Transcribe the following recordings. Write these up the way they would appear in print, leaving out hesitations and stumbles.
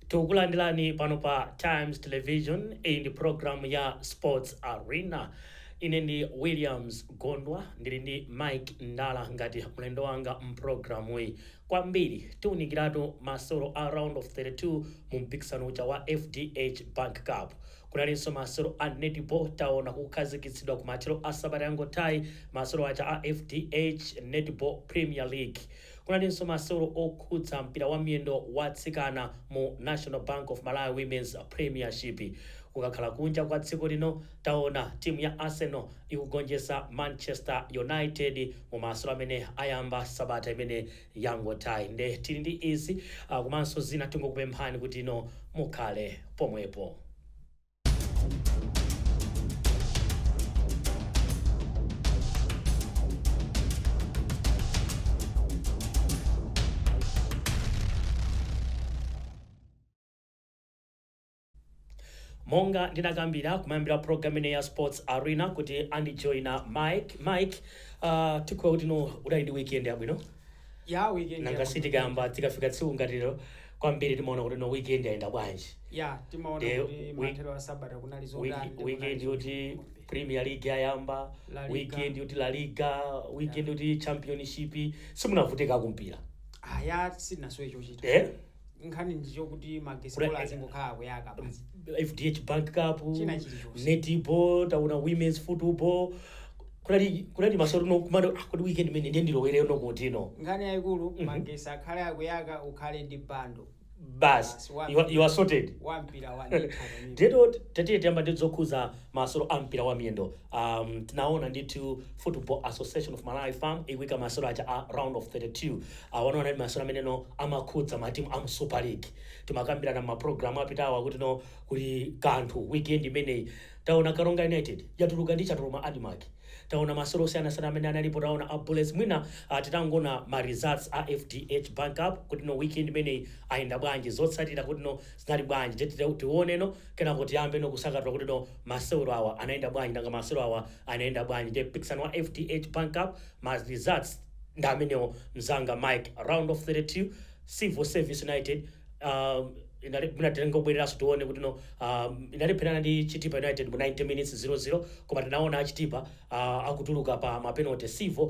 Tukulandelani pano pa Times Television in program ya Sports Arena. Ine ndi Williams Gondwa ndili ndi Mike Ndala ngati mlendo wanga mprogramu iyi. Kwambiri tiunikiratu masolo a round of 32 mu mpikisano uja wa FDH Bank Cup. Kunalinso masolo a netball taona kukhazikitsidwa ku mathero a sabata yangotayi masolo aja a FDH Netball Premier League. Kunalinso masolo okhudza mpira wa miyendo watsikana mu National Bank of Malawi Women's Premiership. Kukakhala kunja kwa dziko lino taona timu ya Arsenal ikugonjetsa Manchester United mu masolo amene ayamba sabata imene yangotayi. Nde tili ndi izi komanso zina tingokupemphani kuti ino mukhale pomwepo. Monga ndinakambira kumayambira program ine ya Sports Arena kuti andijoina Mike tikho kuti no udali ndi weekend yabwino. Ya weekend nanga sitikamba tikafika tsiku ngatiro kwambiri timaona kuti no weekend yaenda bwanji. Ya timaona kuti mathero a sabata kunali zodani weekend yoti Premier League yayamba, weekend yoti La Liga, weekend yoti Championship simunavutika kumpira. Ya sinasowe chochita. Nkhani ndicho kuti magesikola azingokhala kuyaka basi. FDH Bank Cup, netball, tauna women's football. Kunali masoro no kumando kuti weekend imene ndiye ndilowere no kutino. Nkhani yayikulu magesa akhale akuyaka ukhale ndi bando. Bas, you are sorted. Wampira wani. Dedo tete tamba ndizokhuza masoro ampira wa miyendo. Tinaona nditu Football Association of Malawi Farm iwika masoro aja a round of 32. Wanaona ndi masoro amene no amakhudza matimu am Super League. Timakambira na maprogram apitawa kuti no kuli kanthu weekend imene taona Karonga United yatuluka ndi chatuluma Adimark. Taona masoro osiyana-siyana amene analipo taona a Bullets mwina titangona ma results a FDH Bank Cup kuti no weekend imene ayenda bwanji zotsatira kuti no zinali bwanji tione no kenako tiyambe no kusakatwa kuti no masoro awa anaenda bwanji nanga masoro awa anaenda bwanji ndi mpikisano wa FDH Bank Cup ma results ndi amenewo mzanga Mike round of 32 Civil Service United inatenga kubwereraso tuone kuti no inaliphana ndi Chitipa United mu 90 minutes 0-0 koma tinaona Chitipa akutuluka pa mapenalty Civil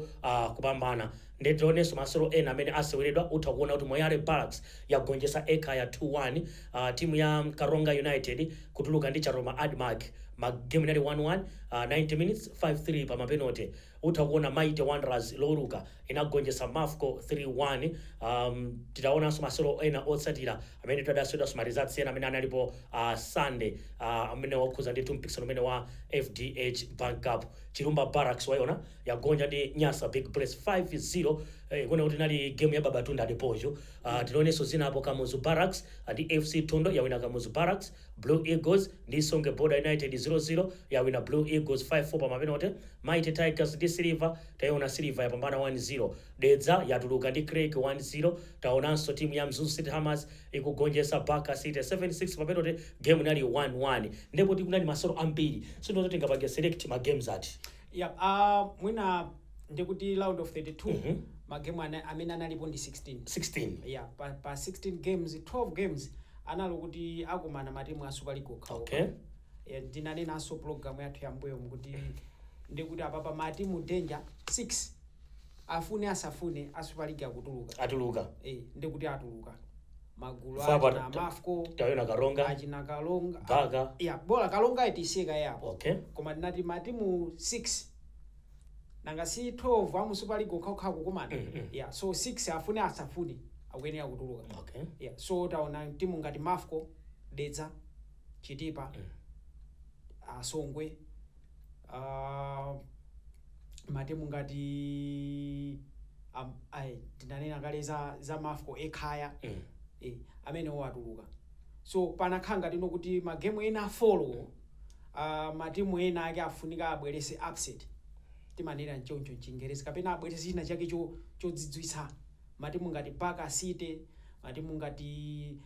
kupambana. Ndetoneso masoro ena amene aseweredwa utakuona kuti Moyale Barracks yagonjetsa Ekaya 2-1 timu ya Karonga United kutuluka ndi Charoma Admark magame nali 1-1 90 minutes 5-3 pa mapenalty. Utakuona Mighty Wanderers loruka inagonjetsa Mafco 3-1 titaonanso masoro ena otsatira amene tadasweda some results ena amene analipo Sunday amene wakhuza ndi mpikisano umene wa FDH Bank Cup. Chirumba Barracks wayona yagonja ndi Nyasa Big Place 5-0 kuna kuti nali game ya Babatunda Depojo. Tinoneso zina hapo Kamuzu Barracks ndi FC Tondo yawina Kamuzu Barracks. Blue Eagles ndi Songe Border United 0-0 yawina Blue Eagles 5-4 pa mapenalty. Mighty Tigers ndi Silver tayona Silver yapambana 1-0. Dedza yatuluka ndi Craig 1-0. Taonanso timu ya Mzuzu City Hammers ikugonjetsa Baka City 7-6 pa penalty. Game nali 1-1 ndipo tikunali masoro ambiri sinozo tingapange select ma games ati. Mwina ndikuti round of 32 magame amene analipo ndi 16. Pa 16 games 12 games analo kuti akumana matimu a Super League okhawo. Okay. Ndinanenanso program yathu yambuyo mukuti ndikuti apapa matimu danger 6 afune asafune a Super League atuluka. Ndikuti atuluka. Magulu na Mafco tayona Karonga ajina Kalonga Baga bola Kalonga itiseka yapo. Okay. Koma ndinati matimu 6 nanga si 12 amu Super League okhawo kukumana. So 6 afune asafune akwenera kutuluka. Okay. So taona timu ngati Mafco Dedza Chitipa Songwe matimu ngati tinanena kale za Mafco Ekaya amene watuluka. So panakhanga tino kuti magame ena follow matimu ena ake afunika abwerese upset timanena nchoncho Chingerezi kapena abwerese china chake chodzidzwitsa matimu ngati Baka City matimu ngati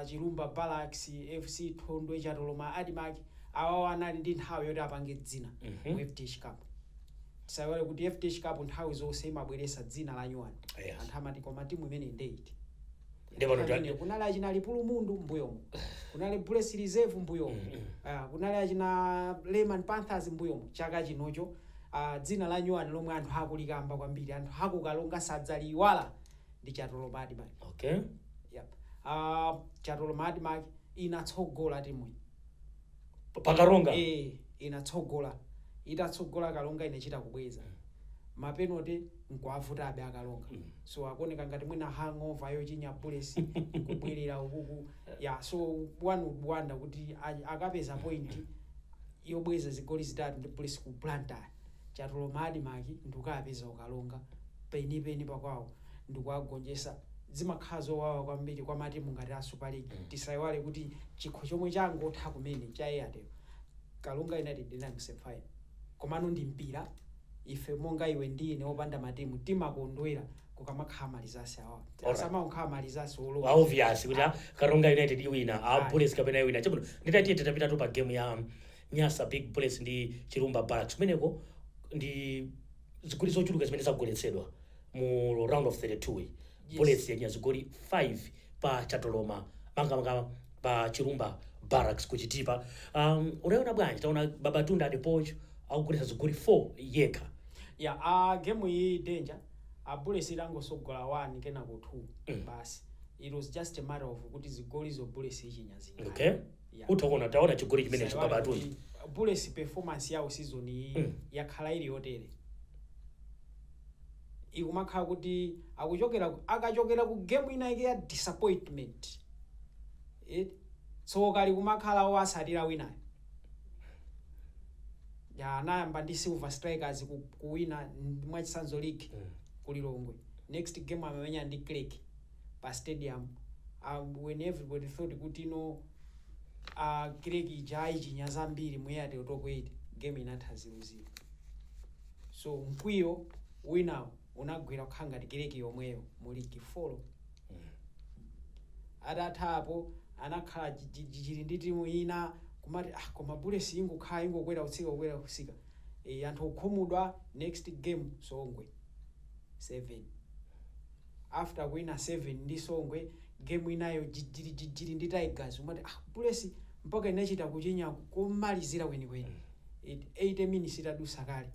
Chirumba Barracks FC Tondo Chatoloma Admark awa anali ndi nthawi yoti apange dzina mu FDH Cup. Tisaiwale kuti FDH Cup nthawi zonse imabweresa dzina la nyuwani anthu amati koma timu imene ndeyiti kunali achina Lipulumundu mbuyomo, kunali Bulesi Reserve mbuyomo, kunali achina Lemon Panthers mbuyomo. Chaka chinocho dzina la nyuwani lomwe anthu akulikamba kwambiri, anthu akukalonga sadzaliwala ndi Chatolo Madimaki. Okay. Yep. Chatolo Madimaki inatsogola timu pakalonga inatsogola itatsogola kalonga inachita kubweza mapenalty nkuavuta abe akalonga. So akuoneka ngati mwina hangover yochinya Bulesi kubwerera ukuku. So one would wonder kuti akapeza point yobweza zigoli zitatu ndi Bulesi ku Blantyre, Chatolo Madimaki ndikapeza ukalonga penipeni pakwawo ndikuagonjesa. Zimakhala zowawa kwambiri kwa matimu ngati a Super League. Tisaiwale kuti chikho chomwe changotha kumene cha Airtel, Kalunga United dinam semi-final. Komano ndi mpira, ife monga iwe ndine opanda matimu timakondwera kukamakhala malizasi awa. Asamankhala malizasi olowa. Obvious kuti Kalunga United iwina, Bulesi kapena iwina. Chabuno nditatiye tapita tu pa game ya Nyasa Big Bullets ndi Chirumba Barracks. Kumeneko ndi zigoli zochuluka zimene zagoletsedwa mu round of 32. Bullets yanya zigoli 5 pa Chatoloma manga pa Chirumba Barracks kuchitipa. Unaona bwanji taona Babatunda Adepocho akugolesa zigoli 4 yekha. Game iyi danger. Bullets ilangosogola 1 kena ku 2 basi. It was just a matter of kuti zigoli zo Bullets ichinyazinga. Okay. Utaona taona chigoli chimene cha Babatunda. Bullets performance yawo season iyi yakhala ili yotere. Ikumakhala kuti akachokera ku game ina ya disappointment. So kali kumakhala wasatira wina. Anayamba ndi Silver Strikers kuwina mwachisanzo league kulilongwe. Next game amenya ndi Craig pa stadium. When everybody thought kuti Craig ijai chinyaza mbiri mu Airtel tokweti, game inatha 0-0. So mkwiyo wina unagwira kukhanga Craig yomweyo mu league 4. Atathapo anakhala jijiri ndi timu ina kumati koma Bulesi ingokhala ingokwera kutsika. Anthu okhumudwa. Next game Songwe 7. After wina 7 ndi Songwe, game inayo jijiri ndi Tigers umati Bulesi mpaka inachita kuchinya kumalizira kwenikweni. 80 minutes itadusa kale.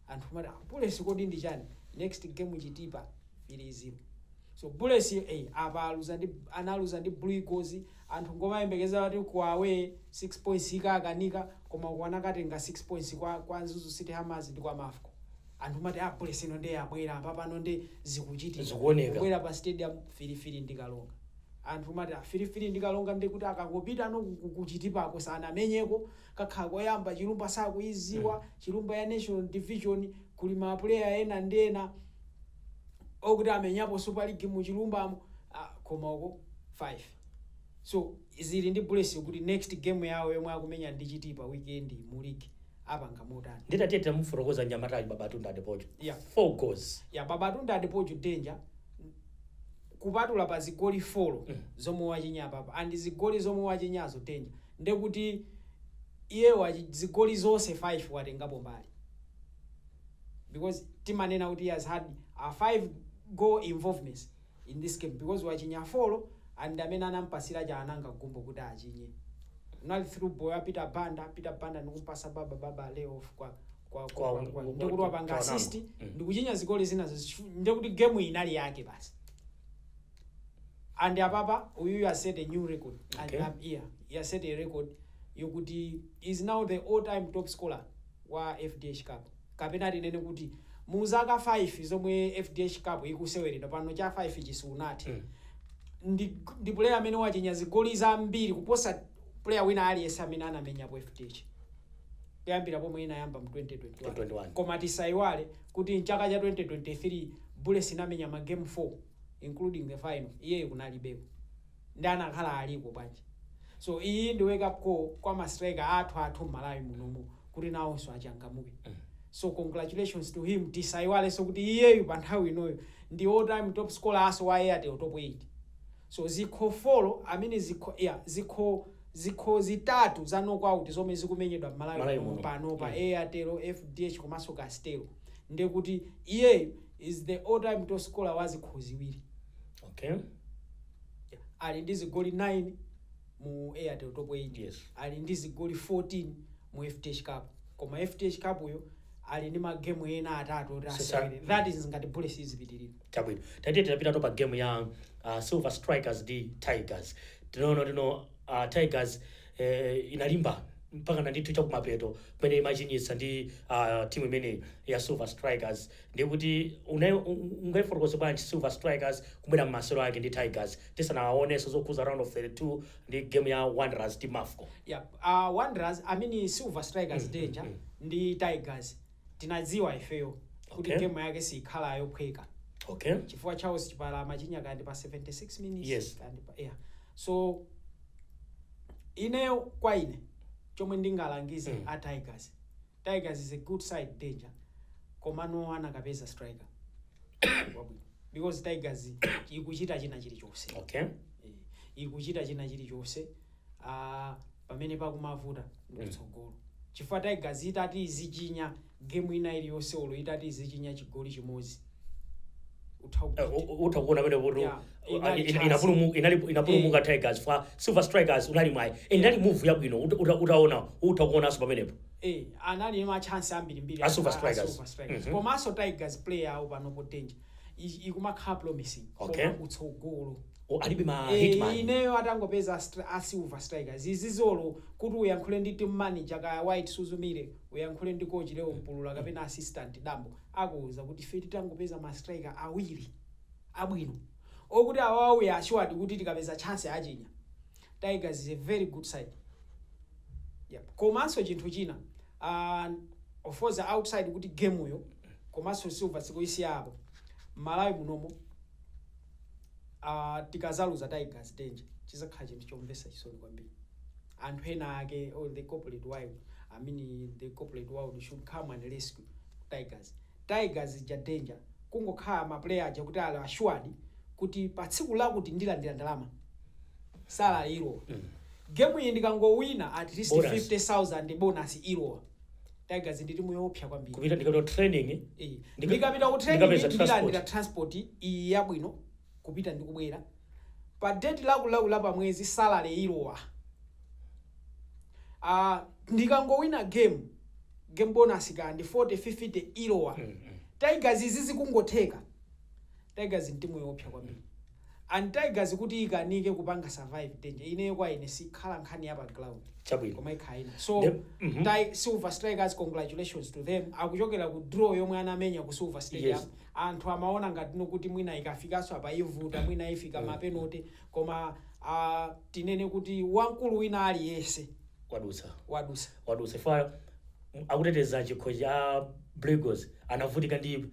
Anthu umati Bulesi kodi ndi chani? Next game Chitipa 3-0. So Bulesi analuza ndi Blue Eagles. Anthu ngoma yembekeza kuti kuawe 6 points ikakanika koma kuanakatenga 6 points kwa Nzuzu City Hammers ndi kwa Mafco. Anthu mati Bulesi no ndi abwera papano ndi zikuchitika kubwera pa stadium filifili ndi Kalonga. Anthu mati filifili ndi Kalonga ndi kuti akangopita kuchitipako sana menyeko kakhala koyamba Chirumba sakuiziwa. Chirumba ya National Division kuli ma player ena ndena okuti amenyapo Super League mu Chilumbamo koma uko 5. So zili ndi Bulesi kuti next game yawo yomwe akumenya ndi Chitipa weekend mu league apanga motani. Nditatete mufurokoza Nyamatali Babatunda Adepocho. 4 goals. Babatunda Adepocho danger kupatula pa zigoli 4 zomwe wachinya papa and zigoli zomwe wachinyazo danger ndekuti iye zigoli zonse 5 watengapo mbali. Because timanena kuti he has had 5 goal involvements in this game because wachinya 4 and amene anampasira ja ananga gumbo kuti achinye. Unali through boy Peter Banda ndikumpasa baba layoff kwa ndikuti wapanga assist ndikuchinya zigoli zina ndikuti game inali yake basi. And apapa uyu has set a new record. Okay. And he has set a record yokuti is now the all-time top scorer wa FDH Cup. Kapena tinene kuti muzaka 5 zomwe FDH Cup ikuseweredwa pano cha 5 chisunati. Ndi player amene wachinya zigoli zambiri kuposa player wina aliyense amene anamenya po FDH. Kuyambira pomwe inayamba mu 2021. Koma tisaiwale kuti mchaka cha 2023 Bulesi inamenya ma game 4 including the final. Iye kunalibeko. Ndi anakhala aliko bwanji. So iyi ndi wake up call kwa ma striker athu Malawi munomu kuti nawonso achangamuke. So congratulations to him. Tisaiwale so kuti iyeyu pa nthawi inoyo ndi all-time top scorer aso wa Airtel top 8. So zikho follow amene zikho zitatu za knockout zomwe zikumenyedwa Malawi pano pa Airtel, FDH komanso Castelo. Ndekuti iyeyu is the all-time top scorer wa zikho ziwiri. Okay. ali ndi zigoli 9 mu Airtel Top 8. Yes. Ali ndi zigoli 14 mu FTH Cup. Koma FTH Cup uyo ali ndi magemu ena atatu that is ngati bullet izipitirira. Chabwino. Tatiye tinapita to pa game ya Silver Strikers ndi Tigers. Tinoona Tigers inalimba mpaka na ndithu chakumapeto pene imachinyisa ndi timu imene ya Silver Strikers ndikuti ungayifotokoze bwanji Silver Strikers kumwera mmasero ake ndi Tigers tisanawaonenso zokhuza round of 32 ndi game ya Wanderers ndi Mafco. Wanderers Silver Strikers danger ndi Tigers tinadziwa ifeyo kuti game yake sikhala yophweka. Okay. Chifukwa chawo sichipala machinya kandi pa 76 minutes. Yes. Kandi pa so ineyo kwa ine chomwe ndingalangize a Tigers. Tigers is a good side danger. Komano anakapeza striker. Because Tigers ikuchita china chilichonse. Okay. Ikuchita china chilichonse. Pamene pakumavuta nditsogolo. Chifukwa Tigers itati izichinya game ina iliyonse olo itati izichinya chigoli chimodzi. Utakuona pene kuti inapulumuka Tigers fa Silver Strikers unali mwayi inali move yabwino utakuonanso pamenepo. Anali ma chance ambiri a Silver Strikers. Komanso Tigers player awo panopo danger ikumakhala promising koma utsogolo alibe ma hitman. Ineyo atangopeza a Silver Strikers izizolo kuti uyankhule ndi team manager ka White Suzumire uyankhule ndi coach Leo Mpulula kapena assistant Dambo akuuza kuti feti tangopeza ma striker awiri abwino okuti awawo ya assured kuti tikapeza chance achinya. Tigers is a very good side. Komanso chinthu china of course outside kuti game uyo komanso Silver sikoisiya apo Malawi munomo tikazaluza Tigers danger chizakhala chinthu chomvesa chisoni kwambiri. Anthu ena ake the corporate world should come and rescue Tigers. Tigers is a danger kungokhala ma player aja kuti ali assured kuti pa tsiku lakuti ndilandira ndalama salary ilo. Game iyi ndikangowina at least 50,000 bonus ilo. Tigers ndi timu yopsa kwambiri. Kupita ndikato training. Ndikapita ku training ndilandira transport iyi yabwino kupita ndikubwera. Pa date la pa mwezi salary ilowa. Ndikangowina game bonus kandi 40-50 ilowa. Tigers izizi kungotheka. Tigers ndi timu yopsa kwambiri. And Tigers kuti ikanike kupanga survive danger ineyo kwa ine sikhala nkhani yapa ground. Chabwino. Koma ikhaina. So Silver Strikers congratulations to them. Akuchokera ku draw yomwe anamenya ku Silver Stadium. Yes. Anthu amaona ngati nokuti mwina ikafikaso apa ivuta mwina ifika mapenalty koma tinene kuti wankulu wina ali yese wadusa fa akuteteza chikho cha Brigos anavutika ndi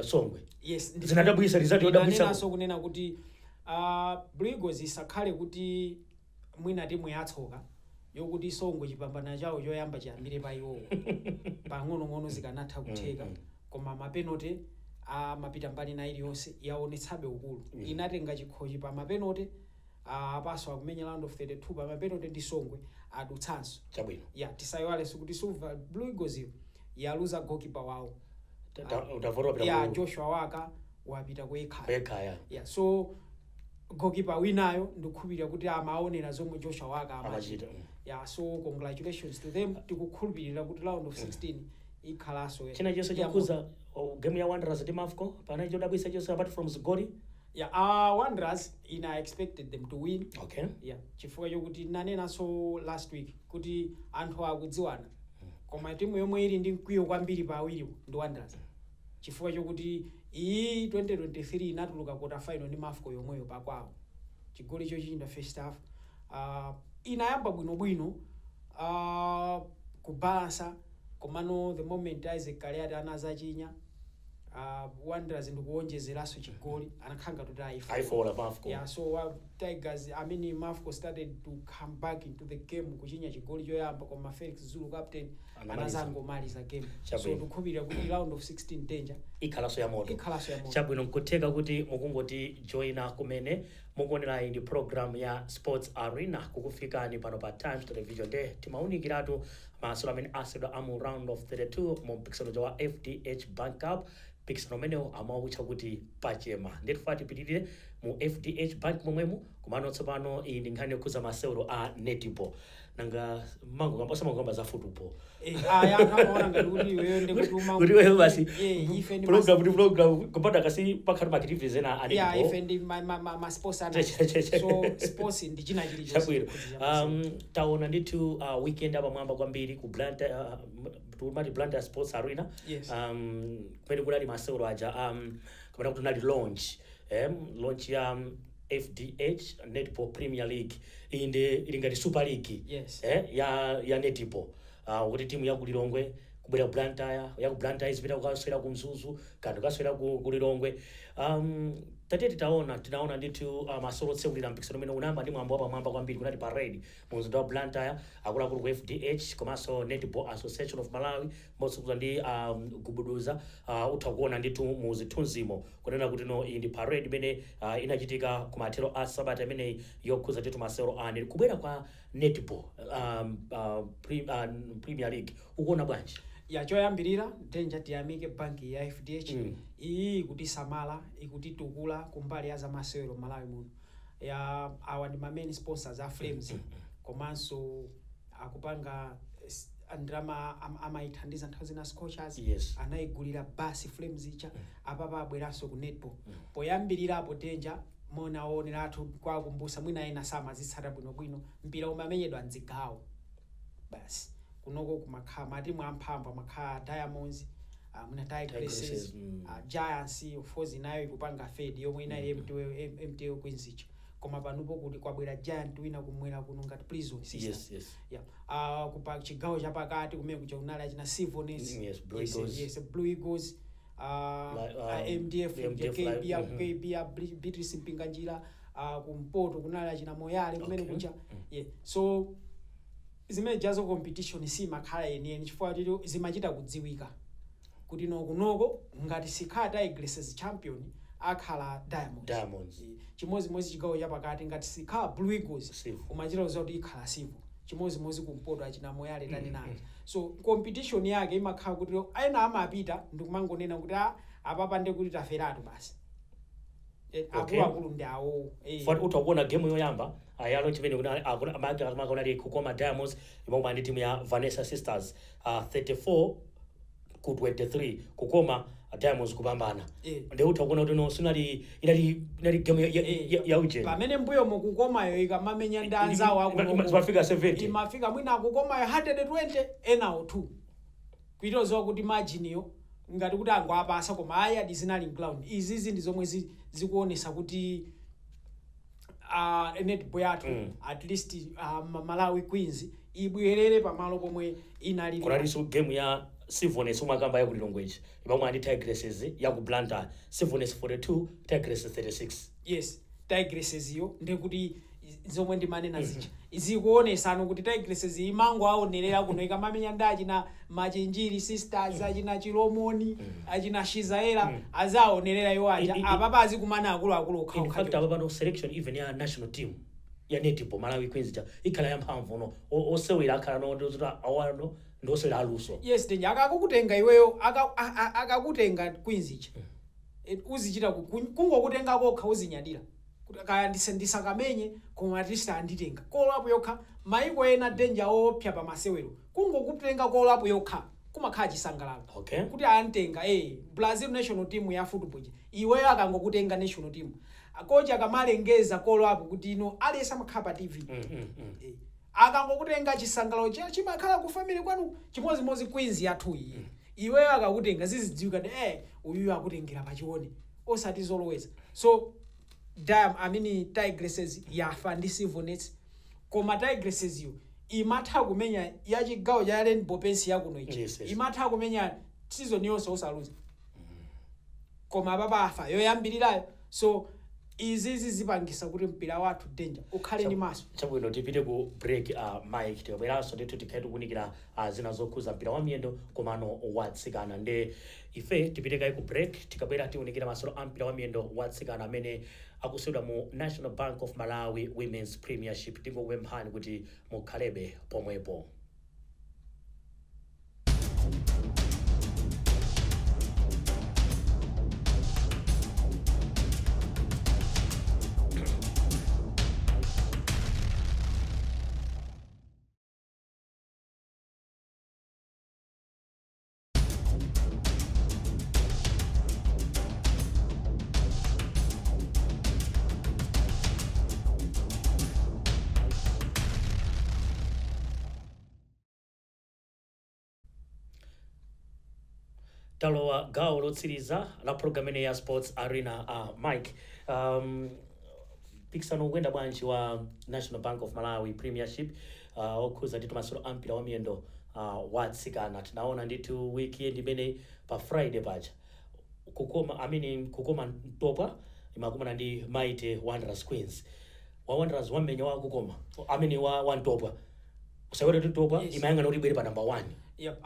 Songwe. Yes, zinadabwisa result yodabwisa so kunena kuti Brigos isakhale kuti mwina timu yatsoka yokuti Songwe chipambana chawo choyamba chiyambire pa iwo pang'ono zikanatha kutheka koma mapenalty mapita mbali na iliyonse yaonetsabe ukulu. Inatenga chikhochi pa mapenalty apaso akumenya round of 32 pa mapenalty ndi Songwe adutsanso. Chabwino. Tisaiwale kuti Silver Blue Eagles yaluza goalkeeper wawo. Joshua Waka wapita ku Ekhaya. So goalkeeper winayo ndikukhulupirira kuti amaonera zomwe Joshua Waka amachita. So congratulations to them. Tikukhulupirira kuti round of 16 ikhalaso. China chose chakuza game ya Wanderers ndi Mafco pana chodabwisa chose apart from Zigoli. Wanderers I expected them to win. Okay. Chifukwa chokuti nanena so last week kuti anthu akudziwana. Koma timu yomwe ili ndi mkwiyo kwambiri pa awiri ndi Wanderers. Chifukwa chokuti iyi 2023 inatuluka quarter final ndi Mafco yomweyo pa kwawo. Chigoli chochinda first half. Inayamba bwino kubalansa komano the moment Isaac Kaliati anazachinya Wanderers ndikuonjezeraso chigoli anakhanga kuti aifola Mafco. So Tigers Mafco started to come back into the game kuchinya chigoli choyamba koma Felix Zulu captain anazangomaliza game. So tukhulupirira kuti round of 16 danger ikhalaso ya moto. Chabwino nkutheka kuti mukungoti joina kumene mukuonera ndi program ya Sports Arena kukufikani pano pa Times Television Day. Timaunikiratu masolo amene asedwa amu round of 32 mu mpikisano wa FDH Bank Cup. Pixel meneo amawucha kuti pachema ndetufati pitirire mu FDH Bank momwemo komano tsopano iyi ndi nkhani yokhuza masewero a netball nanga mango kamposa mangomba za football yakaona ngati kuti iweyo ndikutuma kuti wewe basi ife ndi program kupata kasi pakhali activities ena ani ife ndi ma sports ana so sports ndi china chabwino taona ndithu weekend apa mwamba kwambiri ku Blantyre tumati Blantyre Sports Arena kumene kunali masewero aja kapena kuti kunali launch ya FDH Netball Premier League inde ilingati Super League ya netball kuti timu ya Kulilongwe kubwera Blantyre ya ku Blantyre izipita kukaswera ku Mzuzu kandi kaswera ku Kulilongwe tinaona ndithu masolo tsekulira mpikisano umene unamba ndi mwambo wa pamwamba kwambiri kunali parade mu mzinda wa Blantyre akuluakulu ku FDH komanso Netball Association of Malawi motsogozedwa ndi Gubuduza utha kuona ndithu mu zithunzimo kunena kuti no iyi ndi parade imene inachitika ku mathero a sabata imene yokhuza ndithu masewero ane kubwera kwa netball Premier League ukuona bwanji choyambirira denja tiyamike banki ya FDH iyi kuti samala ikuti tukula kumbali ya zamasewero Malawi muno ya awa ndi main sponsors a Flames komanso akupanga andrama amaithandiza nthawi zina Scorchers anayigulira basi Flames icha apapa abweranso ku netball poyambirira apo denja mona oneratu kwa kumbusa mwina ena samazitsata bwinobwino mpira umamenyedwa mzigawo basi kunoko kumakhala matimu amphamvu makhala Diamonds muna Tigresses Giants ufozi nayo ikupanga Fed yomwe inali MTO Queens icho koma panupo kuti kwabwera Giant wina kumwera kuno ngati Prison Sisters kupa chigawo chapakati kumene kuja kunali achina Sivonets Blue Eagles MDF KB Beatrice Mpinganjira kumpoto kunali achina Moyale kumene kuja so zimene jazo competition si makhala yeniyeni chifukwa kuti zimachita kudziwika kuti noko ngati sikhala Tigresses champion akhala Diamonds chimozimozi chigawo chapakati ngati sikhala Blue Eagles umachita kuziwa kuti ikhala Sivo chimozimozi kumpoto achina Moyale tani naye so competition yake imakhala kuti ena amapita ndikumangonena kuti apapa ndi kuti taferatu basi akulu ndi awo utakuona game yoyamba ayalo chimene kuna amaka kukoma Diamonds imomwe ndi timu ya Vanessa Sisters 34 ku 23 kukoma Diamonds kupambana ndi utakuona kuti no sinali inali game ya uje pamene mbuyo mukukomayo ikamamenya ndi anzawo akuno mafika 70 imafika mwina akukomayo 120 enawo 2 kuitozowa kuti margin yo ngati kuti angwapasa koma aya dizinali ground izizi ndi zomwe zikuonesa kuti netball yathu at least Malawi Queens ibwerere pamalo pomwe inali kunaliso game ya Sivonets umakamba ya Kulilongwe ibamwe andi Tigresses ya ku Blantyre Sivonets 42 Tigresses 36 Tigresses yo ndikuti zomwe ndimanena zicha izikuonesana kuti Tigresses imango aonerera kuno ikamamenya ndachi na Machinjiri Sisters achina Chilomoni achina Shizaera azaonerera yo aja apapa azikumana akulu in fact apapa no selection even ya national team ya netball Malawi Queens ja ikhala yamphamvu no osewera akhala no ndozota awano ndosewera aluso yes denja akakutenga iweyo akakutenga Queens icha uzichita kungokutenga kokha uzinyadira kaya ndisakamenye koma at least anditenga kolapo yokha maiko ena denja opya pa masewero kungokutenga kolapo yokha kumakhala chisangalalo kuti antenga Brazil national team ya football iweyo akangokutenga national team akocha kamalengeza kolapo kuti ino alesa makhala pa TV akangokutenga chisangalalo chimakhala ku family kwanu chimozimozi Queens yathu iyi iweyo akakutenga zizidziwika uyu akutengera pachione osati zoloweza so Tigresses yafa ndi Sivonets koma Tigresses yo imatha kumenya ya chigawo cha Rainbow Pensi yakuno ichi imatha kumenya season yonse osaluza koma papa afa yoyambirirayo so izizi zipangisa kuti mpira wathu danger ukhale ndi maso chabwino tipite ku break Mike tibweranso ndithu tikhaiti kunikira zina zokhuza mpira wa miyendo komano watsikana nde ife tipite kai ku break tikabwera tiunikira masolo a mpira wa miyendo watsikana amene akusewera mu National Bank of Malawi Women's Premiership tingokupemphani kuti mukhalebe pomwepo. talowa gawo lotsiriza la program ine ya Sports Arena. Mike, mpikisano ukwenda bwanji wa National Bank of Malawi Premiership okhuza nditu masewero ampira wa miyendo watsikana. Tinaona nditu weekend imene pa Friday paja kukoma Mtopwa imakumana ndi Mighty Wanderers Queens. Wa Wanderers wamenya wa kukoma wa Mtopwa usawere Mtopwa imayanga noti bwere pa number 1. Yep.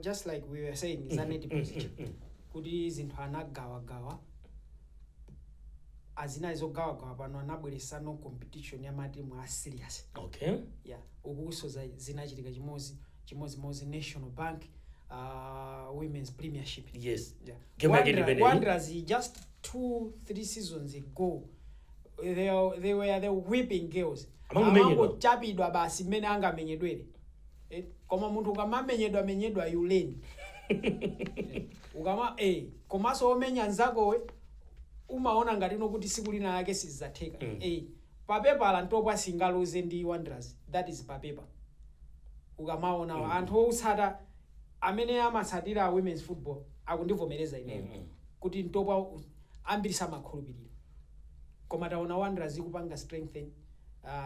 Just like we were saying, is an position. Kuti izinthu anagawa azina izogawa pano anabweresa no competition ya matimu a serious. Okay. Yeah. Ukusoza zinachitika chimozi National Bank Women's Premiership. Yes. Yeah. Wanderers just 2-3 seasons ago they were the whipping girls. Chapidwa basi mene anga menyedwere. Koma muntu ukamenyedwa yuleni. Ukama komaso omenya nzako we umaona ngati nokuti siku lina yake sizatheka. Papepa la Mtopwa singaluze ndi Wanderers. That is papepa. Ukamaona anthu otsata amene amatsatira women's football akundivomereza ineyo kuti Mtopwa ambirisa makhulupiriro. Koma taona Wanderers ikupanga strengthen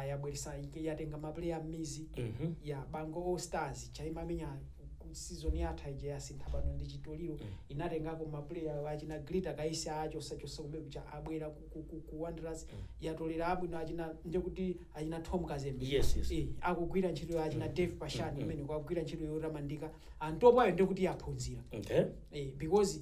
yabweresa yatenga maplayer mizi ya Bango All Stars chaimamenya season yatha ije yasintha pano ndi Chitoliro inatengako maplayer achina Glitter Kaisi acho kubebu cha abwera ku Wanderers yatolera abwino achina nje kuti achina Tom Kazembe. Yes. Akugwira ntchito achina Dave Pashani imene kwagwira ntchito yoramandika Mtopwa ayo ndikuti yaphunzira. Okay. Because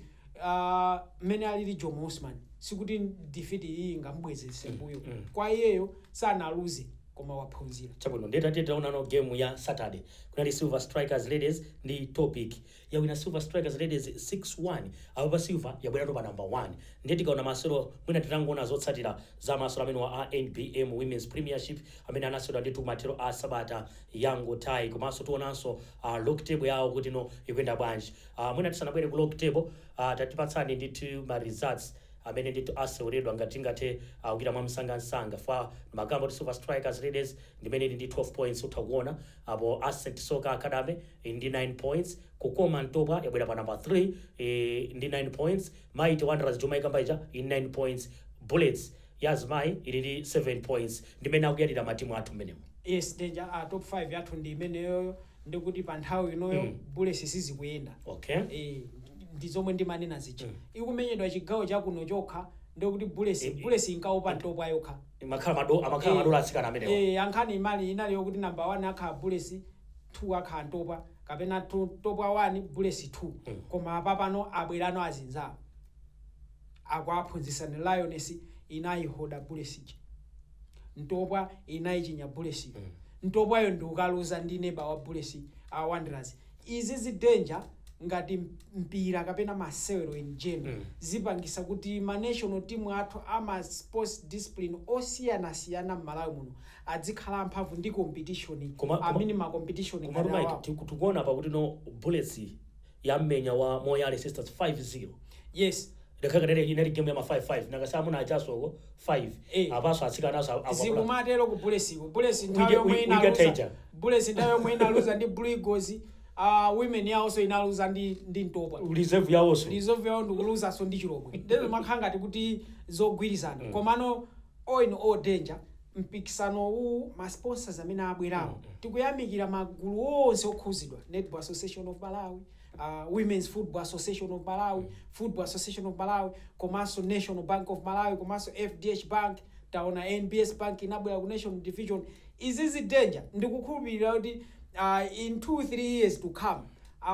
mene alili Jomo Osman sikuti defeat iyi ngambwezese mbuyo kwa iyeyo sana lose koma waphunzira. Chabwino ndeta taona no game ya Saturday kunali Silver Strikers Ladies ndi Topic ya wina Silver Strikers Ladies 6-1 aba Silver yabwera no pa number 1 ndeti kaona masero mwina titangoona zotsatira za masero amene wa NBM Women's Premiership amene anasero ndi tumatero a Sabata Yango Tai komanso tuonanso log table yawo kuti no ikwenda bwanji. Mwina tisanabwere ku log table tatipatsani ndi ma results amene nditu aseweredwa ngatingate ukira mwamsanga fa magambo ti Silver Strikers Ladies ndimene ndi 12 points utakuona apo Ascent Soccer Academy ndi 9 points kukoma Mtopwa yabwera pa number 3 ndi 9 points Mighty Wanderers Jamaica Mbaija in 9 points Bullets Yazmai ndi 7 points ndimene akuyatira matimu athu menemo. Yes, danger top 5 yathu ndi imeneyo ndikuti pa nthawi inoyo Bullets sizikuyenda. Okay. Ndizomwe ndimanena zicha ikumenyedwa chigawo chakuno chokha ndikuti Bullets inkaopa Mtopwa yokha amakhala madola atsikana amenewa ankhani imali inali yokuti number 1 akha Bullets 2 akha Mtopwa kapena Mtopwa 1 Bullets 2 koma apa pano abwerano azinzawo akwaphunzitsa ne Lioness inayihoda Bullets Mtopwa inayichinya Bullets Mtopwa yo ndikukaluza ndi neighbor wa Bullets Wanderers. Izi danger ngati mpira kapena masewero in general zipangisa kuti ma national team athu ama sports discipline osiyana m'Malawi muno adzikhala mphamvu ndi competition amini ma competition ngalawa tikuona pa kuti no Bullets yamenya wa Moyale Sisters 5-0. Yes. Ndakakadere inali game ya 5-5 nakasamu na achasoko 5 abaso atsikana aso zikumatero ku Bullets nthayo mwina Bullets nthayo mwina luza ndi Blue Eagles. Women ya also inaluza ndi Mtopwa. Reserve yawo ndikuluza so ndi Chirobwe. Ndelo makhanga kuti zogwirizana. Komano all in all danger mpikisano u ma sponsors amene abwerawo. Tikuyamikira magulu onse okhuzidwa Netball Association of Malawi, Women's Football Association of Malawi, Football Association of Malawi, komanso National Bank of Malawi, komanso FDH Bank, taona NBS Bank inabwera ku National Division. Izizi danger ndikukhulupirira kuti in 2-3 years to come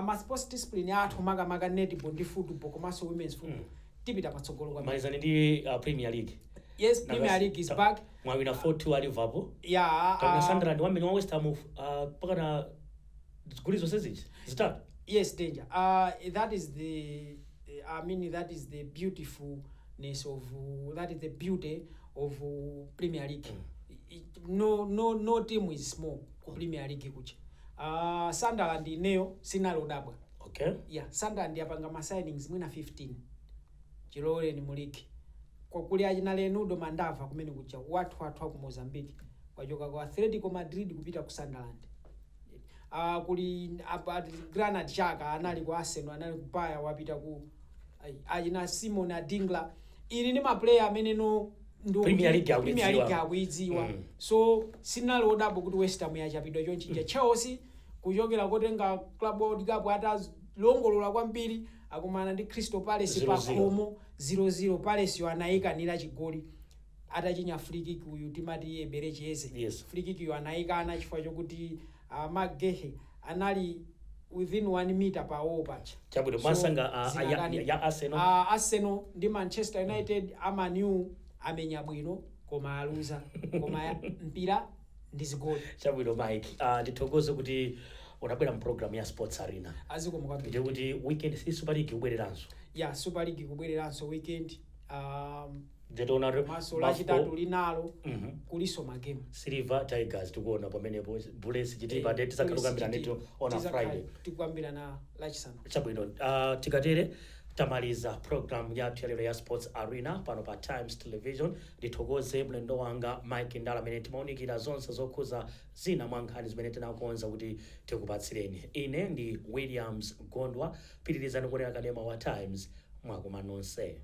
ma sports discipline athu maga netball ndi football komanso women's football tipita patsogolo kwa malizani ndi Premier League. Yes, Premier League is back. Mwawina 4-2 ali Liverpool. Yeah. Tauna Sunderland wamene wa West Ham pakana gulizo seziji zitatu. Yes, danger. That is the beautifulness of that is the beauty of Premier League. No team is small ku Premier League kucha. Sunderland ineyo sinalodabwa. Okay. Yeah, Sunderland yapanga ma signings mwina 15. Chilole ni muliki. Kwa kuli ajina Lenudo Mandava kumene kucha watu ku Mozambique. Kwajoka kwa Atletico Madrid kupita ku Sunderland. kuli Granit Xhaka anali ku Arsenal, anali ku Bayern, wapita ku ajina Simon Adingla. Ili ni maplayer amene no Premier League akuidziwa. So sinalo odabo kuti West Ham yachapidwa chonchi. Chelsea kuchokera kotenga Club World Cup atalongolola kwambiri akumana ndi Crystal Palace pa khomo 0-0. Palace yo anayikanira chigoli atachinya free kick uyu timati Eberechi. Yes. Free kick yo anayikana chifukwa chokuti Magehe anali within 1 meter per hour patch. Chabwino masanga ya Arsenal. Arsenal ndi Manchester United amanu amenya bwino koma aluza koma mpira ndi zigoli. Chabwino Mike, ndithokoze kuti unabwera mu program ya Sports Arena. Azikomo Ndi kuti weekend si Super League kubwereranso. Yeah, Super League kubwereranso weekend. Ndetona masola chitatu linalo kuliso magame. Silver Tigers tikuona pamenepo Bullets chitipa date sakakambira neto on a Friday. Tikambira na lachisanu. Chabwino tikatere tamaliza program yathu lero ya Sports Arena pano pa Times Television. Ndithokoze mlendo wanga Mike Ndala amene timaonikira zonse zokhuza zina mwa nkhani zimene tinakonza kuti tikupatsireni. Ine ndi Williams Gondwa, pitirizani kuonera kanema wa Times mwakuma nonse.